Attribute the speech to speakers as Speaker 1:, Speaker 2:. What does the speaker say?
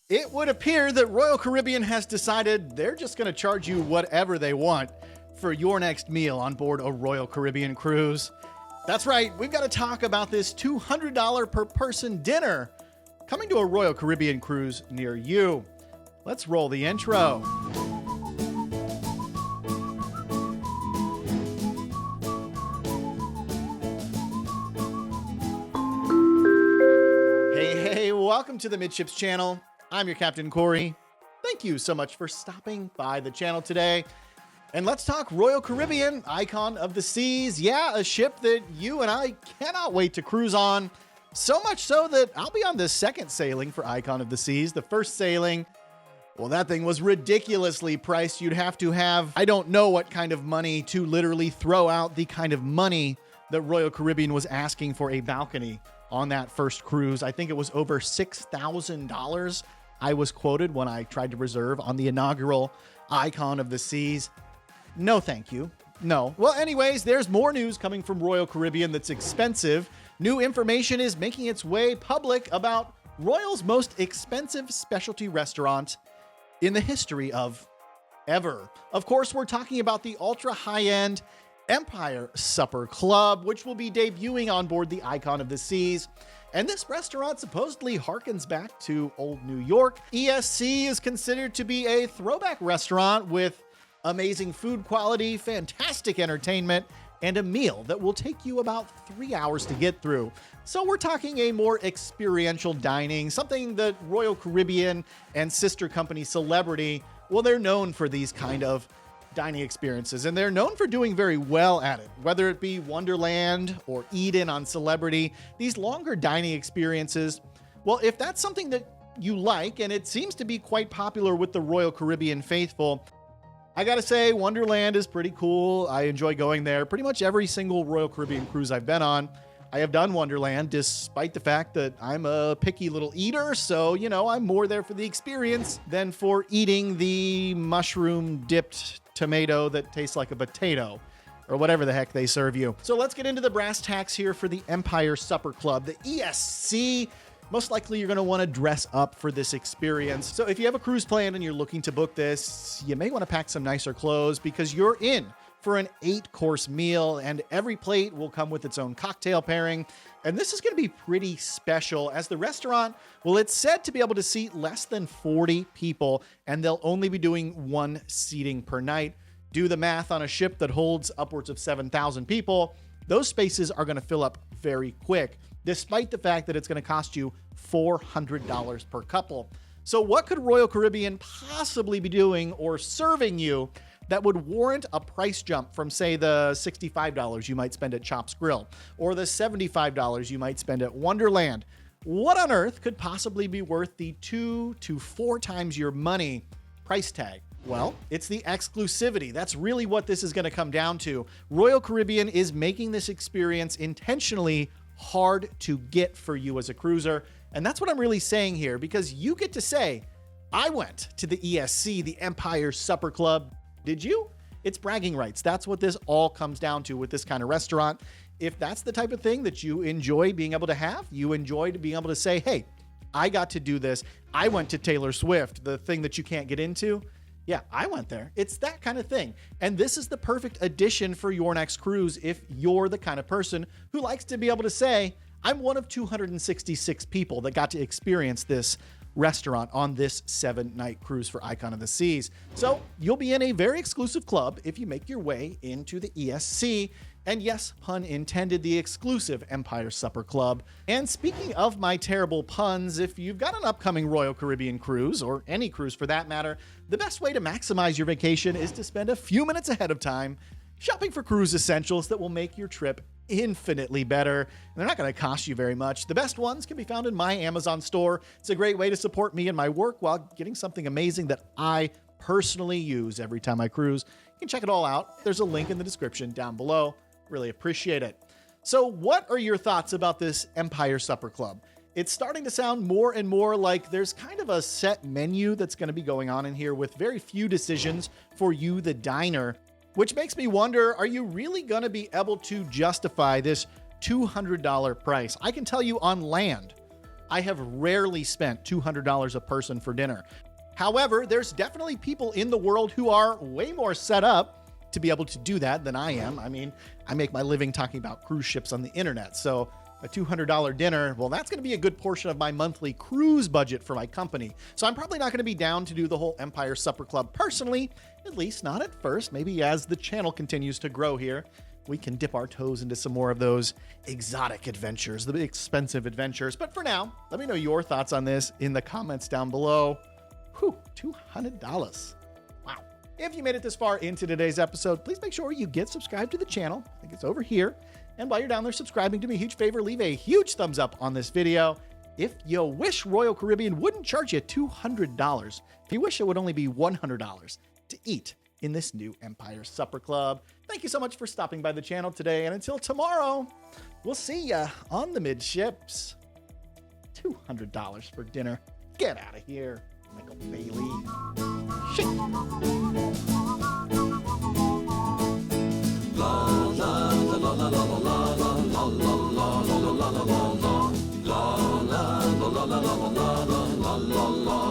Speaker 1: It would appear that Royal Caribbean has decided they're just going to charge you whatever they want for your next meal on board a Royal Caribbean cruise. That's right, we've got to talk about this $200 per person dinner coming to a Royal Caribbean cruise near you. Let's roll the intro. Hey, welcome to the Midships channel. I'm your Captain Corey. Thank you so much for stopping by the channel today. And let's talk Royal Caribbean, Icon of the Seas. Yeah, a ship that you and I cannot wait to cruise on. So much so that I'll be on the second sailing for Icon of the Seas. The first sailing, well, that thing was ridiculously priced. You'd have to have, I don't know what kind of money to literally throw out the kind of money that Royal Caribbean was asking for a balcony on that first cruise. I think it was over $6,000 I was quoted when I tried to reserve on the inaugural Icon of the Seas. No, thank you. No. Well, anyways, there's more news coming from Royal Caribbean that's expensive. New information is making its way public about Royal's most expensive specialty restaurant in the history of ever. Of course, we're talking about the ultra high-end Empire Supper Club, which will be debuting on board the Icon of the Seas. And this restaurant supposedly harkens back to old New York. ESC is considered to be a throwback restaurant with amazing food quality, fantastic entertainment, and a meal that will take you about 3 hours to get through. So we're talking a more experiential dining, something that Royal Caribbean and sister company Celebrity, well, they're known for these kind of dining experiences, and they're known for doing very well at it. Whether it be Wonderland or Eden on Celebrity, these longer dining experiences, well, if that's something that you like, and it seems to be quite popular with the Royal Caribbean faithful, I gotta say, Wonderland is pretty cool. I enjoy going there. Pretty much every single Royal Caribbean cruise I've been on, I have done Wonderland, despite the fact that I'm a picky little eater. So, you know, I'm more there for the experience than for eating the mushroom dipped tomato that tastes like a potato, or whatever the heck they serve you. So let's get into the brass tacks here for the Empire Supper Club, the ESC. Most likely you're going to want to dress up for this experience. So if you have a cruise plan and you're looking to book this, you may want to pack some nicer clothes because you're in for an 8-course meal, and every plate will come with its own cocktail pairing. And this is going to be pretty special as the restaurant, well, it's said to be able to seat less than 40 people, and they'll only be doing 1 seating per night. Do the math on a ship that holds upwards of 7,000 people. Those spaces are going to fill up very quick, despite the fact that it's going to cost you $400 per couple. So what could Royal Caribbean possibly be doing or serving you that would warrant a price jump from, say, the $65 you might spend at Chops Grill or the $75 you might spend at Wonderland? What on earth could possibly be worth the 2 to 4 times your money price tag? Well, it's the exclusivity. That's really what this is going to come down to. Royal Caribbean is making this experience intentionally hard to get for you as a cruiser. And that's what I'm really saying here, because you get to say, I went to the ESC, the Empire Supper Club. Did you? It's bragging rights. That's what this all comes down to with this kind of restaurant. If that's the type of thing that you enjoy being able to have, you enjoy being able to say, hey, I got to do this. I went to Taylor Swift, the thing that you can't get into. Yeah, I went there. It's that kind of thing. And this is the perfect addition for your next cruise if you're the kind of person who likes to be able to say, I'm one of 266 people that got to experience this restaurant on this 7-night cruise for Icon of the Seas. So you'll be in a very exclusive club if you make your way into the ESC. And yes, pun intended, the exclusive Empire Supper Club. And speaking of my terrible puns, if you've got an upcoming Royal Caribbean cruise, or any cruise for that matter, the best way to maximize your vacation is to spend a few minutes ahead of time shopping for cruise essentials that will make your trip infinitely better. And they're not going to cost you very much. The best ones can be found in my Amazon store. It's a great way to support me and my work while getting something amazing that I personally use every time I cruise. You can check it all out. There's a link in the description down below. Really appreciate it. So what are your thoughts about this Empire Supper Club? It's starting to sound more and more like there's kind of a set menu that's going to be going on in here with very few decisions for you, the diner. Which makes me wonder, are you really going to be able to justify this $200 price? I can tell you on land, I have rarely spent $200 a person for dinner. However, there's definitely people in the world who are way more set up to be able to do that than I am. I mean, I make my living talking about cruise ships on the internet. So a $200 dinner, well, that's going to be a good portion of my monthly cruise budget for my company. So I'm probably not going to be down to do the whole Empire Supper Club personally, at least not at first. Maybe as the channel continues to grow here, we can dip our toes into some more of those exotic adventures, the expensive adventures. But for now, let me know your thoughts on this in the comments down below. Whew, $200. Wow. If you made it this far into today's episode, please make sure you get subscribed to the channel. I think it's over here. And while you're down there subscribing, do me a huge favor, leave a huge thumbs up on this video. If you wish Royal Caribbean wouldn't charge you $200, if you wish it would only be $100 to eat in this new Empire Supper Club. Thank you so much for stopping by the channel today. And until tomorrow, we'll see ya on the Midships. $200 for dinner. Get out of here, Michael Bailey. Shit. La la la la la la la la la la la la la la la la la la la.